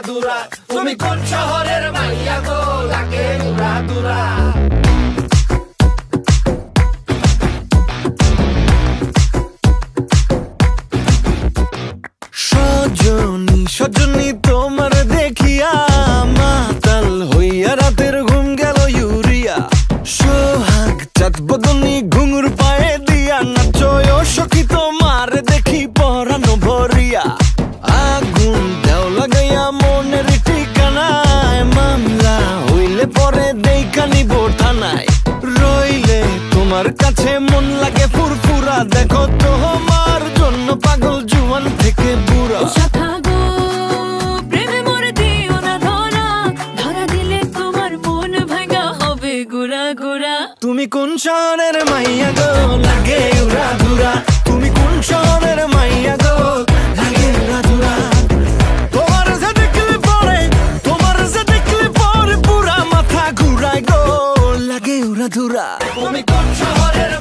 দুরা তুমি কোন শহরের মাইয়া গো লাগে উড়া দুরা সজনী সজনী তোমার দেখিয়া মাতাল হইয়া রাতের ঘুম গেল ইউরিয়া সোহাগ চাঁদ বদনী ঘুঙুর পায়ে দিয়া নাচয় সখী তোমার দেখি পরানো ভরিয়া আগুন দেও লাগাইয়া মনের ঠিকানায় মামলা হইলে পরে দেইখা নিব থানায় রইলে তোমার কাছে মন লাগে ফুরফুরা দেখো তোমার জন্য পাগল জুয়ান থেকে বুড়া তুমি কোন শহরের মাইয়া গো লাগে উড়া ধুরা তুমি কোন শহরের মাইয়া গো লাগে উড়া ধুরা তোমার যে দেখলে পরে পুরা মাথা ঘুরায় গো লাগে উড়া ধুরা তুমি কোন শহরের